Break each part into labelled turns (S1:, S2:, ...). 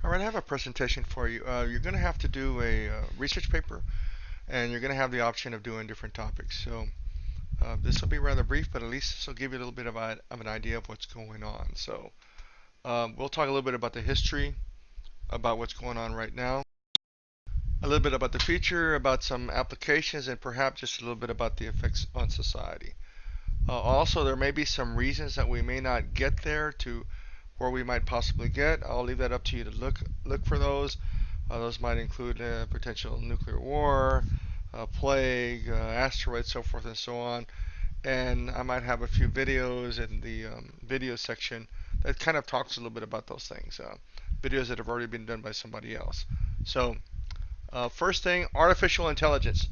S1: All right, I have a presentation for you. You're going to have to do a research paper, and you're going to have the option of doing different topics. So this will be rather brief, but at least this will give you a little bit of an idea of what's going on. So we'll talk a little bit about the history, about what's going on right now, a little bit about the future, about some applications, and perhaps just a little bit about the effects on society. Also, there may be some reasons that we may not get there to where we might possibly get. I'll leave that up to you to look for those. Those might include potential nuclear war, plague, asteroids, so forth and so on. And I might have a few videos in the video section that kind of talks a little bit about those things. Videos that have already been done by somebody else. So, first thing, artificial intelligence.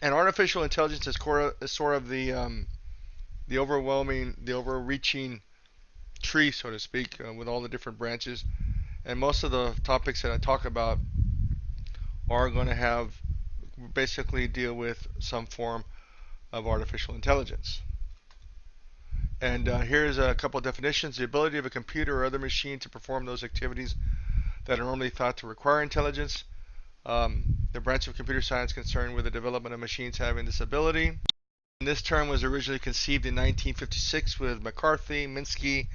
S1: And artificial intelligence is sort of the overreaching tree, so to speak, with all the different branches. And most of the topics that I talk about are going to have basically deal with some form of artificial intelligence. And here's a couple of definitions. The ability of a computer or other machine to perform those activities that are normally thought to require intelligence. The branch of computer science concerned with the development of machines having this ability. And this term was originally conceived in 1956 with McCarthy, Minsky,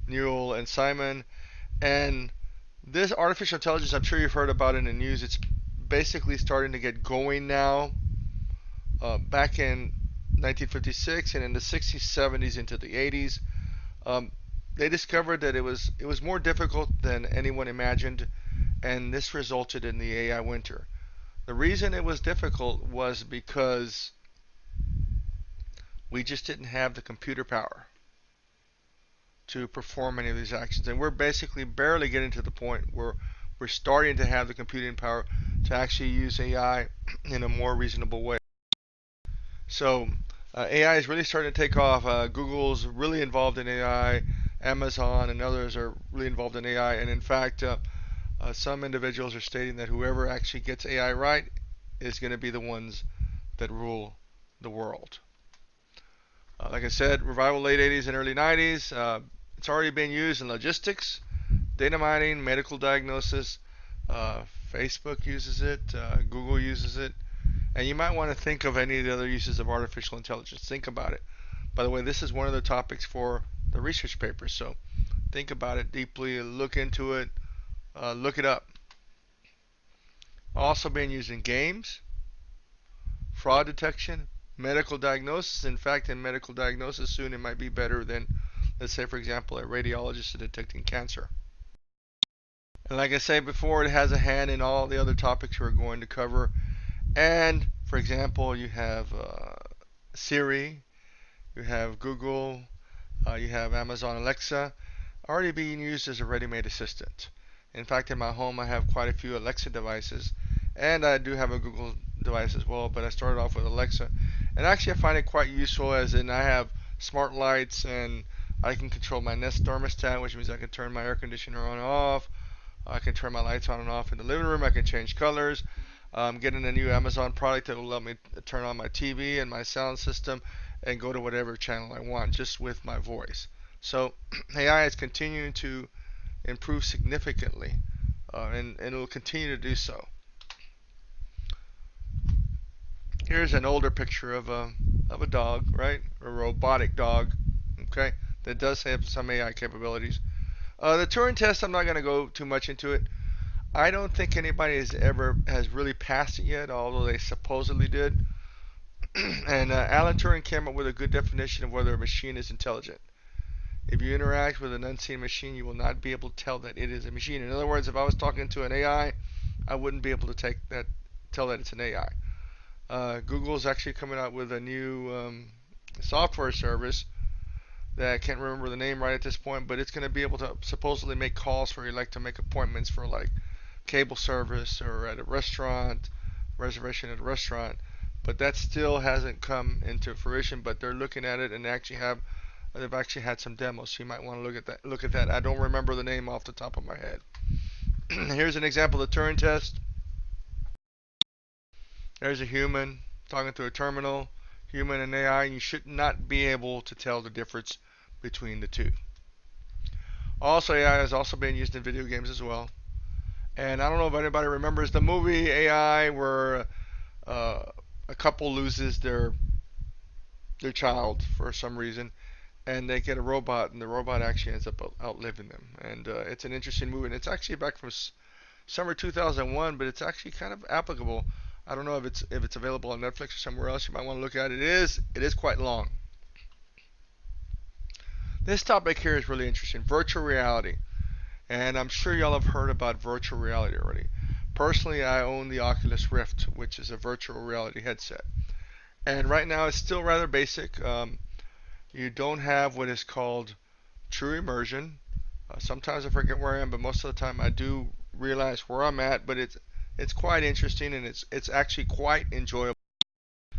S1: Newell, and Simon. And this artificial intelligence, I'm sure you've heard about it in the news. It's basically starting to get going now. Back in 1956 and in the 60s, 70s, into the 80s, they discovered that it was more difficult than anyone imagined, and this resulted in the AI winter. The reason it was difficult was because we just didn't have the computer power to perform any of these actions, and we're basically barely getting to the point where we're starting to have the computing power to actually use AI in a more reasonable way. So AI is really starting to take off. Google's really involved in AI. Amazon and others are really involved in AI. And in fact, some individuals are stating that whoever actually gets AI right is going to be the ones that rule the world. Like I said, revival late 80s and early 90s. It's already being used in logistics, data mining, medical diagnosis. Facebook uses it. Google uses it. And you might want to think of any of the other uses of artificial intelligence. Think about it. By the way, this is one of the topics for the research paper, so think about it deeply, look into it, look it up. Also being used in games, fraud detection, medical diagnosis. In fact, in medical diagnosis, soon it might be better than, let's say, for example, a radiologist detecting cancer. And like I said before, it has a hand in all the other topics we're going to cover. And for example, you have Siri, you have Google, you have Amazon Alexa, already being used as a ready-made assistant. In fact, in my home, I have quite a few Alexa devices, and I do have a Google device as well. But I started off with Alexa, and actually, I find it quite useful. As in, I have smart lights, and I can control my Nest thermostat, which means I can turn my air conditioner on and off. I can turn my lights on and off in the living room. I can change colors. I'm getting a new Amazon product that will let me turn on my TV and my sound system and go to whatever channel I want just with my voice. So AI is continuing to improve significantly, and it will continue to do so. Here's an older picture of a dog, right? A robotic dog, okay, that does have some AI capabilities. The Turing Test, I'm not going to go too much into it. I don't think anybody has really passed it yet, although they supposedly did. And Alan Turing came up with a good definition of whether a machine is intelligent. If you interact with an unseen machine, you will not be able to tell that it is a machine. In other words, if I was talking to an AI, I wouldn't be able to tell that it's an AI. Google's actually coming out with a new software service that I can't remember the name right at this point, but it's going to be able to supposedly make calls for you, like to make appointments for like cable service or at a restaurant, reservation at a restaurant. But that still hasn't come into fruition. But they're looking at it, and they've actually had some demos. So you might want to look at that. I don't remember the name off the top of my head. Here's an example of the Turing test. There's a human talking to a terminal, human and AI, and you should not be able to tell the difference between the two. Also, AI has also been used in video games as well. And I don't know if anybody remembers the movie AI where uh, a couple loses their child for some reason, and they get a robot, and the robot actually ends up outliving them. And it's an interesting movie, and it's actually back from summer 2001, but it's actually kind of applicable. I don't know if it's available on Netflix or somewhere else. You might want to look at it. It is quite long. This topic here is really interesting. Virtual reality, and I'm sure y'all have heard about virtual reality already. Personally, I own the Oculus Rift, which is a virtual reality headset, and right now it's still rather basic. You don't have what is called true immersion. Sometimes I forget where I am, but most of the time I do realize where I'm at. But it's quite interesting, and it's actually quite enjoyable.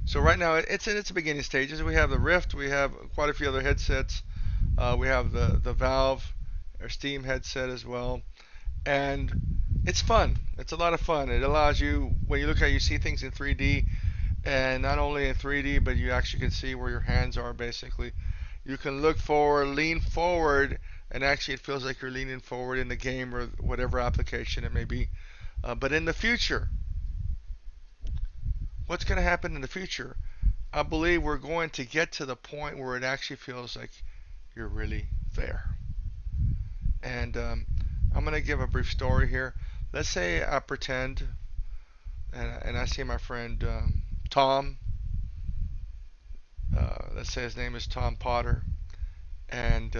S1: So right now it's in its beginning stages. We have the Rift, we have quite a few other headsets. We have the Valve or Steam headset as well, and it's fun. It's a lot of fun. It allows you, when you look at it, you see things in 3D, and not only in 3D, but you actually can see where your hands are basically. You can look forward, lean forward, and actually it feels like you're leaning forward in the game or whatever application it may be. But in the future, what's going to happen in the future? I believe we're going to get to the point where it actually feels like you're really there. And I'm going to give a brief story here. Let's say I pretend, and I see my friend Tom. Let's say his name is Tom Potter, and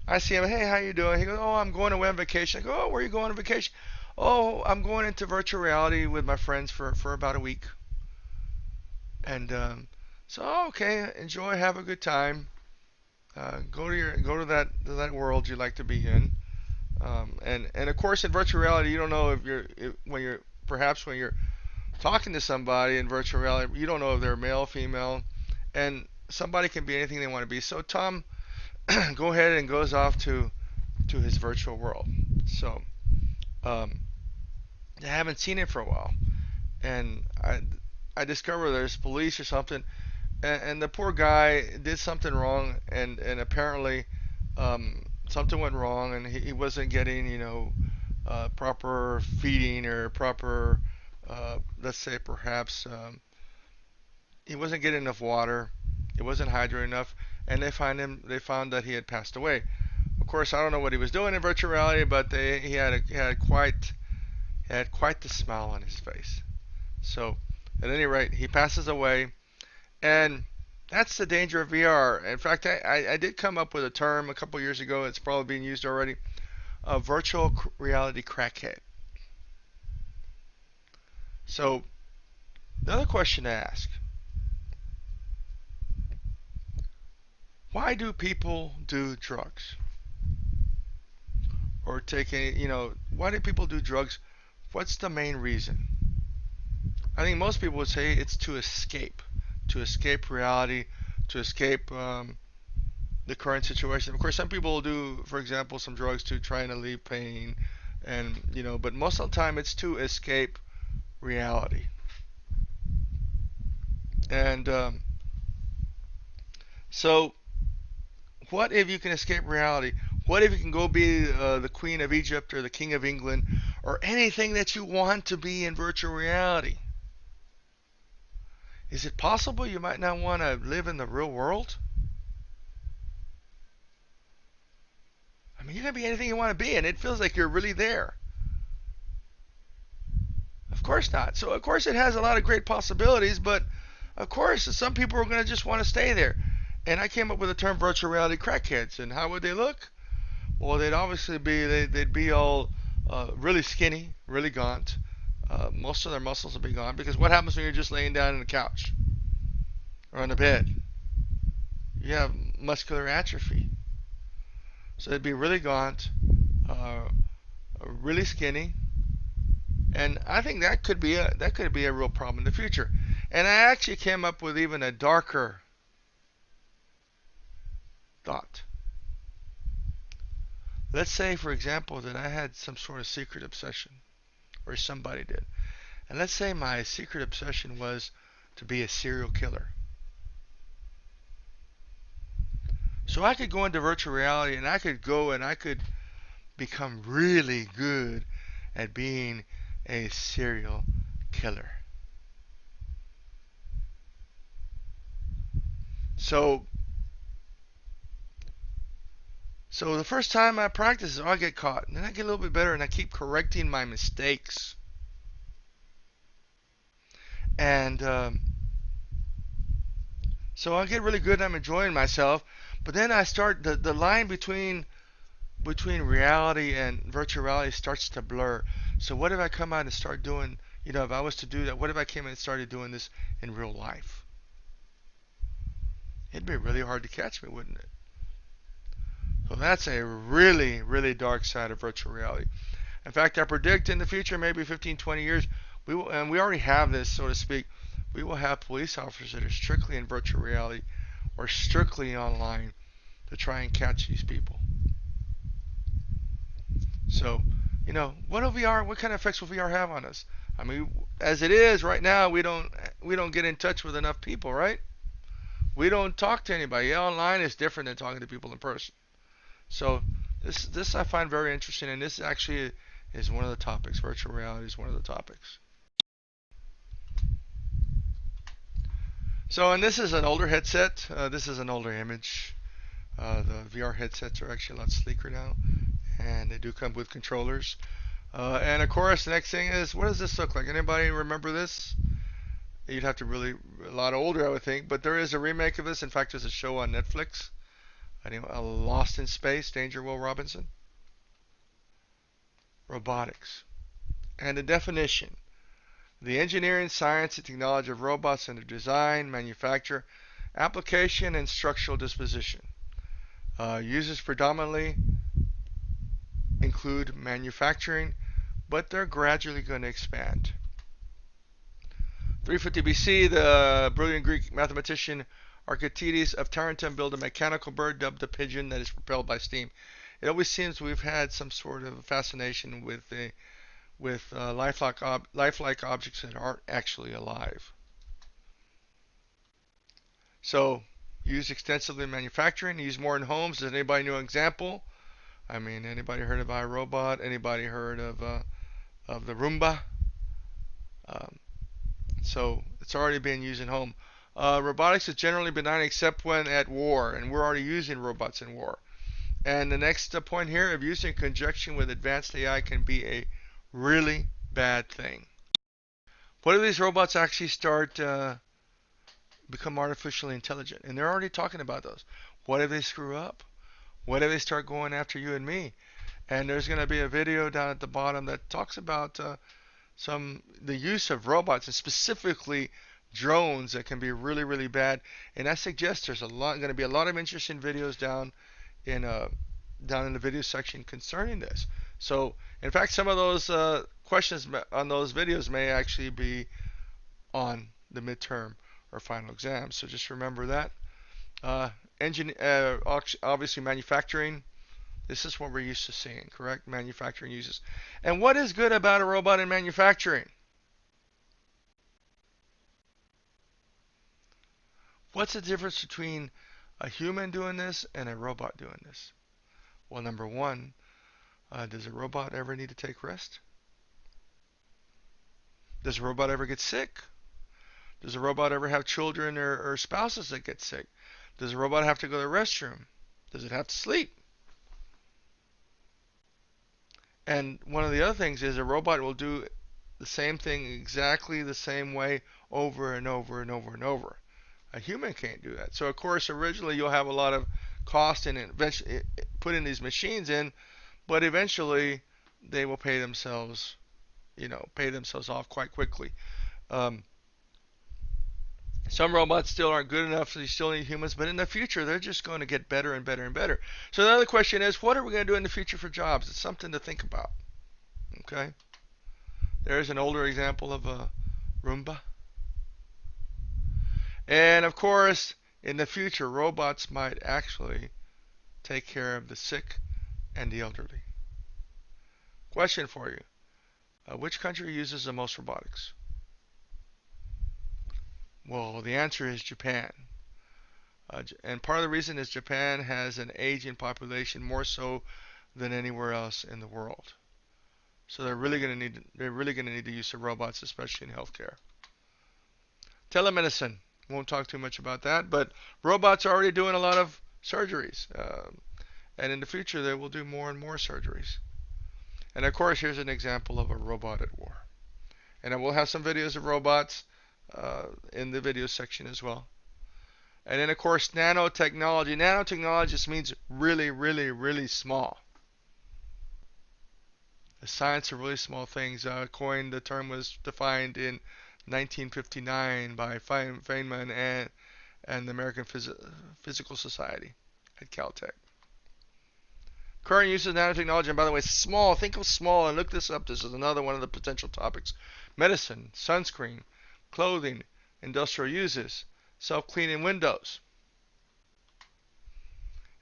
S1: I see him. Hey, how you doing? He goes, oh, I'm going away on vacation. I go, oh, where are you going on vacation? Oh, I'm going into virtual reality with my friends for about a week. And so, oh, okay, enjoy, have a good time. Go to that world you like to be in. And of course, in virtual reality, you don't know when you're perhaps when you're talking to somebody in virtual reality, you don't know if they're male, female, and somebody can be anything they want to be. So Tom, go ahead and goes off to his virtual world. So um, I haven't seen it for a while, and I discover there's police or something, and the poor guy did something wrong, and apparently something went wrong, and he wasn't getting proper feeding or proper let's say perhaps he wasn't getting enough water, he wasn't hydrated enough, and they found that he had passed away. Of course, I don't know what he was doing in virtual reality, but he had quite the smile on his face. So, at any rate, he passes away, and that's the danger of VR. In fact, I did come up with a term a couple years ago. It's probably being used already. A virtual reality crackhead. So, another question to ask: why do people do drugs or take any? Why do people do drugs? What's the main reason? I think most people would say it's to escape reality, to escape the current situation. Of course, some people will do, for example, some drugs to try and alleviate pain, and but most of the time it's to escape reality. And so, what if you can escape reality? What if you can go be the Queen of Egypt or the King of England or anything that you want to be in virtual reality? Is it possible you might not want to live in the real world? I mean, you can be anything you want to be, and it feels like you're really there. Of course not. So, of course, it has a lot of great possibilities, but of course, some people are going to just want to stay there. And I came up with the term virtual reality crackheads. And how would they look? Well, they'd obviously they'd be all really skinny, really gaunt. Most of their muscles would be gone because what happens when you're just laying down on the couch or on the bed? You have muscular atrophy. So they'd be really gaunt, uh, really skinny, and I think that could be a real problem in the future. And I actually came up with even a darker thought. Let's say, for example, that I had some sort of secret obsession, or somebody did. And let's say my secret obsession was to be a serial killer. So I could go into virtual reality and I could go and I could become really good at being a serial killer. So, so the first time I practice, I get caught, and then I get a little bit better, and I keep correcting my mistakes. And so I get really good, and I'm enjoying myself. But then I start the line between reality and virtual reality starts to blur. So what if I come out and start doing, if I was to do that, what if I came in and started doing this in real life? It'd be really hard to catch me, wouldn't it? So that's a really, really dark side of virtual reality. In fact, I predict in the future, maybe 15, 20 years, and we already have this, so to speak, we will have police officers that are strictly in virtual reality or strictly online to try and catch these people. So, what kind of effects will VR have on us? I mean, as it is right now, we don't get in touch with enough people, right? We don't talk to anybody. Yeah, online is different than talking to people in person. So this I find very interesting, and this actually is one of the topics. Virtual reality is one of the topics. So, and this is an older headset. This is an older image. The VR headsets are actually a lot sleeker now, and they do come with controllers. And of course, the next thing is, what does this look like? Anybody remember this? You'd have to really a lot older, I would think. But there is a remake of this. In fact, there's a show on Netflix. Anyway, Lost in Space, Danger Will Robinson. Robotics. And the definition: the engineering, science, and technology of robots and their design, manufacture, application, and structural disposition. Uses predominantly include manufacturing, but they're gradually going to expand. 350 BC, the brilliant Greek mathematician Archimedes of Tarentum built a mechanical bird dubbed the pigeon that is propelled by steam. It always seems we've had some sort of fascination with lifelike objects that aren't actually alive. So, used extensively in manufacturing, used more in homes. Does anybody know an example? I mean, anybody heard of iRobot? Anybody heard of the Roomba? Um, so it's already being used in home. Robotics is generally benign except when at war, and we're already using robots in war. And the next point here, if used in conjunction with advanced AI, can be a really bad thing. What if these robots actually start become artificially intelligent? And they're already talking about those. What if they screw up? What if they start going after you and me? And there's going to be a video down at the bottom that talks about the use of robots and specifically drones that can be really, really bad. And I suggest there's going to be a lot of interesting videos in uh, down in the video section concerning this. So, in fact, some of those questions on those videos may actually be on the midterm or final exam. So just remember that. Uh, Obviously, manufacturing. This is what we're used to seeing, correct? Manufacturing uses. And what is good about a robot in manufacturing? What's the difference between a human doing this and a robot doing this? Well, number one, does a robot ever need to take rest? Does a robot ever get sick? Does a robot ever have children or spouses that get sick? Does a robot have to go to the restroom? Does it have to sleep? And one of the other things is a robot will do the same thing exactly the same way over and over and over and over. A human can't do that. So of course, originally you'll have a lot of cost in putting these machines in, but eventually they will pay themselves off quite quickly. Um, some robots still aren't good enough, so you still need humans, but in the future they're just going to get better and better and better. So another question is, what are we going to do in the future for jobs? It's something to think about. Okay, there's an older example of a Roomba. And of course, in the future, robots might actually take care of the sick and the elderly. Question for you: which country uses the most robotics? Well, the answer is Japan. And part of the reason is Japan has an aging population more so than anywhere else in the world. So they're really going to need the use of robots, especially in healthcare. Telemedicine. Won't talk too much about that, but robots are already doing a lot of surgeries, and in the future they will do more and more surgeries. And of course, here's an example of a robot at war. And I will have some videos of robots in the video section as well. And then of course, nanotechnology. Nanotechnology just means really, really, really small. The science of really small things. The term was defined in 1959 by Feynman and the American Physical Society at Caltech. Current use of nanotechnology, and by the way, small. Think of small and look this up. This is another one of the potential topics. Medicine, sunscreen, clothing, industrial uses, self-cleaning windows.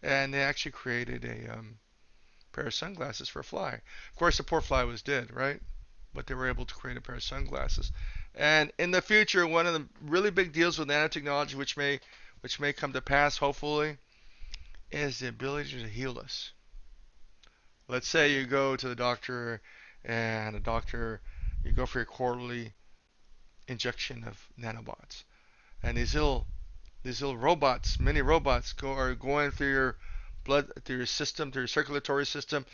S1: And they actually created a pair of sunglasses for a fly. Of course, the poor fly was dead, right? But they were able to create a pair of sunglasses. And in the future, one of the really big deals with nanotechnology, which may come to pass, hopefully, is the ability to heal us. Let's say you go to the doctor, and you go for your quarterly injection of nanobots, and these little robots, mini robots, are going through your blood, through your system, through your circulatory system,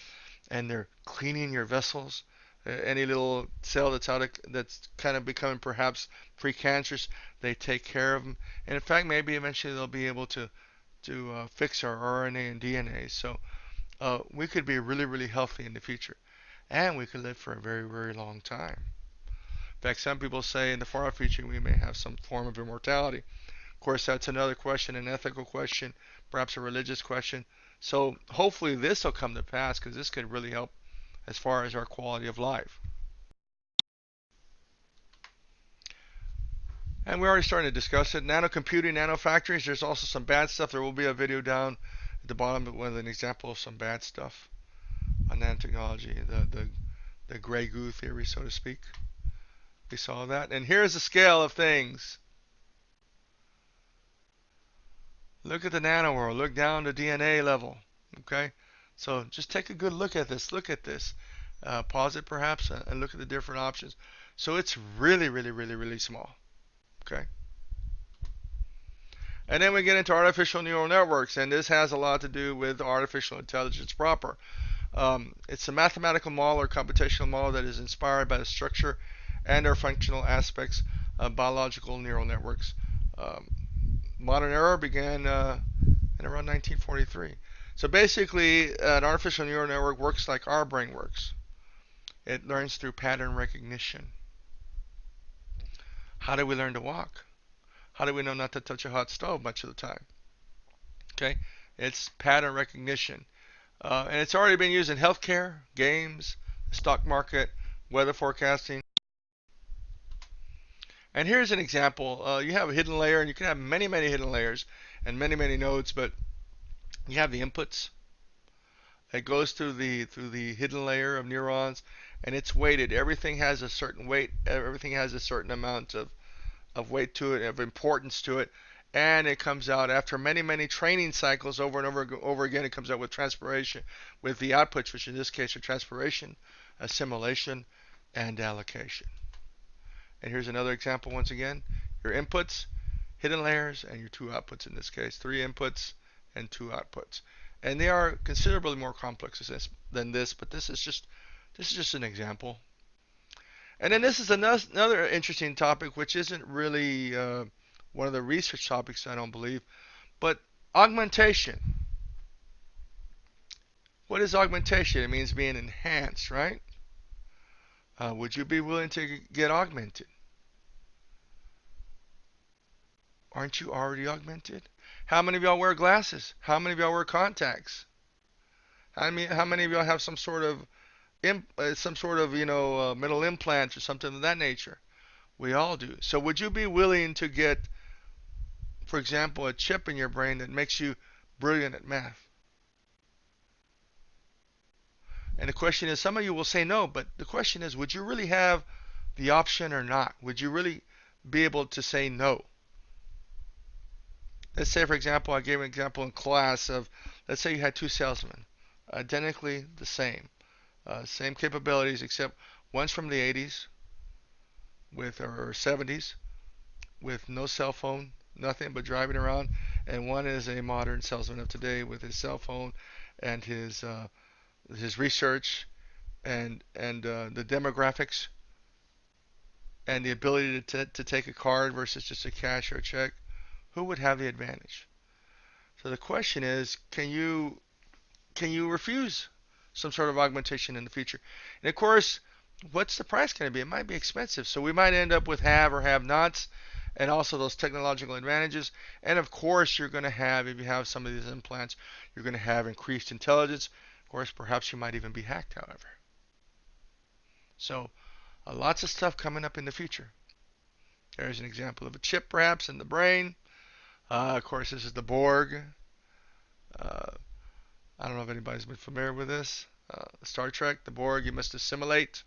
S1: and they're cleaning your vessels. Any little cell that's kind of becoming perhaps precancerous, they take care of them. And in fact, maybe eventually they'll be able to fix our RNA and DNA. So we could be really, really healthy in the future, and we could live for a very, very long time. In fact, some people say in the far future we may have some form of immortality. Of course, that's another question, an ethical question, perhaps a religious question. So hopefully this will come to pass, because this could really help as far as our quality of life. And we're already starting to discuss it. Nano computing, nano factories. There's also some bad stuff. There will be a video down at the bottom with an example of some bad stuff on nanotechnology, the gray goo theory, so to speak. We saw that. And here's the scale of things. Look at the nano world. Look down to DNA level. Okay? So just take a good look at this. Look at this. Pause it perhaps and look at the different options. So it's really, really, really, really small. Okay? And then we get into artificial neural networks, and this has a lot to do with artificial intelligence proper. It's a mathematical model or computational model that is inspired by the structure and or functional aspects of biological neural networks. Modern era began in around 1943. So basically, an artificial neural network works like our brain works. It learns through pattern recognition. How do we learn to walk? How do we know not to touch a hot stove much of the time? Okay, it's pattern recognition. And it's already been used in healthcare, games, the stock market, weather forecasting. And here's an example. You have a hidden layer, and you can have many, many hidden layers and many, many nodes, but you have the inputs. It goes through the hidden layer of neurons, and it's weighted. Everything has a certain weight. Everything has a certain amount of weight to it, of importance to it, and it comes out after many, many training cycles over and over again. It comes out with transpiration, with the outputs, which in this case are transpiration, assimilation, and allocation. And here's another example once again. Your inputs, hidden layers, and your two outputs in this case. 3 inputs and 2 outputs. And they are considerably more complex than this, but this is just an example. And then this is another interesting topic, which isn't really one of the research topics, I don't believe, but augmentation. What is augmentation? It means being enhanced, right? Would you be willing to get augmented? Aren't you already augmented? How many of y'all wear glasses? How many of y'all wear contacts? How many of y'all have some sort of metal implants or something of that nature? We all do. So would you be willing to get, for example, a chip in your brain that makes you brilliant at math? And the question is, some of you will say no, but the question is, would you really have the option or not? Would you really be able to say no? Let's say, for example, I gave an example in class of, let's say you had 2 salesmen, identically the same. Same capabilities, except one's from the 80s with or 70s with no cell phone, nothing but driving around, and one is a modern salesman of today with his cell phone and his research and the demographics and the ability to take a card versus just a cash or a check. Who would have the advantage? So the question is, can you refuse some sort of augmentation in the future? And of course, what's the price going to be? It might be expensive. So we might end up with have or have nots and also those technological advantages. And of course, you're going to have, if you have some of these implants, you're going to have increased intelligence. Of course, perhaps you might even be hacked, however. So lots of stuff coming up in the future. There's an example of a chip perhaps in the brain. Of course, this is the Borg. Uh, I don't know if anybody's been familiar with this. Star Trek, the Borg, you must assimilate.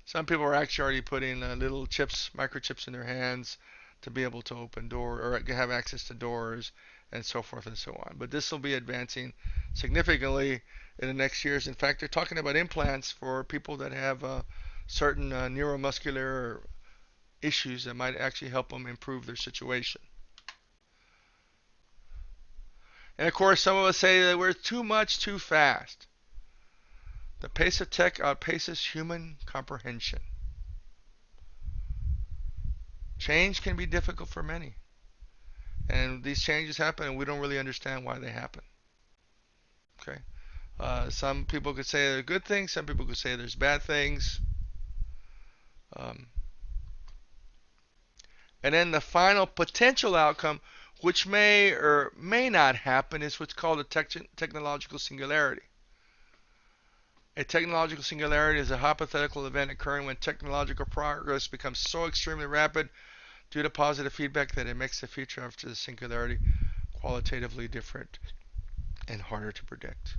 S1: Some people are actually already putting little chips, microchips in their hands to be able to open doors or have access to doors and so forth and so on. But this will be advancing significantly in the next years. In fact, they're talking about implants for people that have certain neuromuscular issues that might actually help them improve their situation. And of course, some of us say that we're too much too fast. The pace of tech outpaces human comprehension. Change can be difficult for many. And these changes happen and we don't really understand why they happen. Okay. Some people could say they're good things. Some people could say there's bad things. Um, and then the final potential outcome, which may or may not happen, is what's called a technological singularity. A technological singularity is a hypothetical event occurring when technological progress becomes so extremely rapid due to positive feedback that it makes the future after the singularity qualitatively different and harder to predict.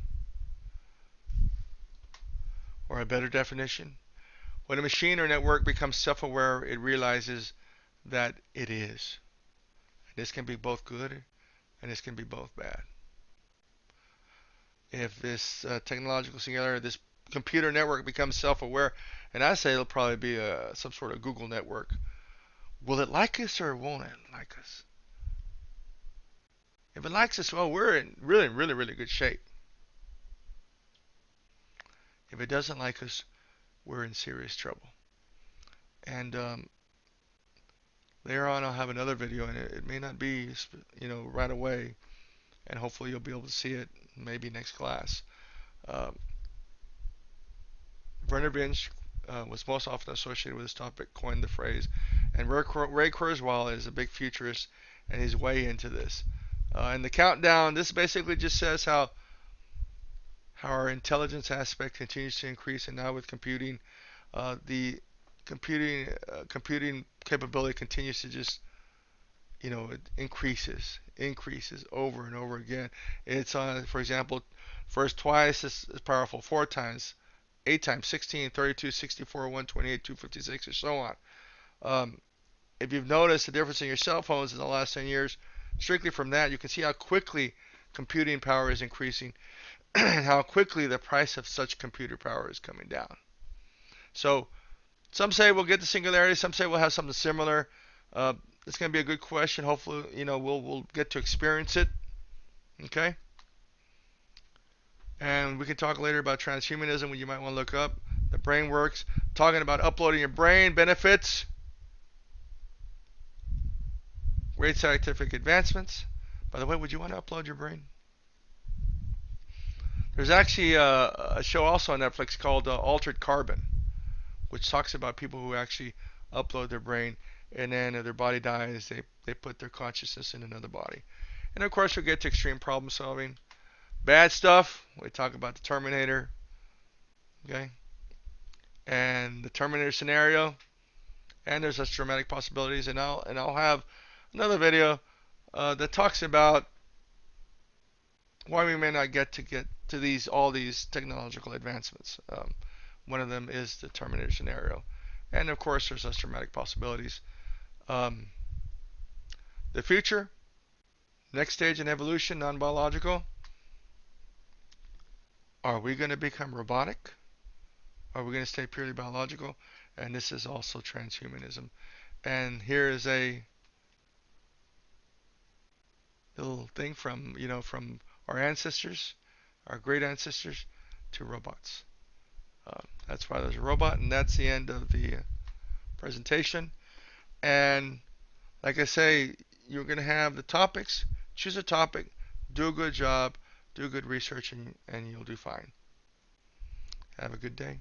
S1: Or a better definition, when a machine or network becomes self-aware, it realizes that it is. And this can be both good and this can be both bad. If this technological singularity, this computer network becomes self-aware, and I say it'll probably be some sort of Google network, will it like us or won't it like us? If it likes us, well, we're in really, really, really good shape. If it doesn't like us, we're in serious trouble. And later on, I'll have another video, and it may not be, right away, and hopefully you'll be able to see it maybe next class. Werner Binch was most often associated with this topic, coined the phrase, and Ray Kurzweil is a big futurist, and he's way into this. And the countdown, this basically just says how our intelligence aspect continues to increase, and now with computing, the computing capability continues to just, it increases over and over again. It's for example, first twice as powerful, 4 times, 8 times, 16, 32, 64, 128, 256, and so on. If you've noticed the difference in your cell phones in the last 10 years, strictly from that, you can see how quickly computing power is increasing and how quickly the price of such computer power is coming down. So some say we'll get the singularity, some say we'll have something similar. It's going to be a good question. Hopefully, we'll get to experience it. Okay? And we can talk later about transhumanism, what you might want to look up. The brain works. Talking about uploading your brain benefits. Great scientific advancements. By the way, would you want to upload your brain? There's actually a show also on Netflix called Altered Carbon, which talks about people who actually upload their brain, and then if their body dies, they put their consciousness in another body. And of course, we'll get to extreme problem solving. Bad stuff, we talk about the Terminator, okay, and the Terminator Scenario, and there's such dramatic possibilities. And I'll have another video that talks about why we may not get to all these technological advancements. One of them is the Terminator Scenario, and of course, there's such dramatic possibilities. The future, next stage in evolution, non-biological. Are we going to become robotic? Are we going to stay purely biological? And this is also transhumanism. And here is a little thing from, from our ancestors, our great ancestors, to robots. That's why there's a robot, and that's the end of the presentation. And like I say, you're going to have the topics. Choose a topic, do a good job, do good research, and you'll do fine. Have a good day.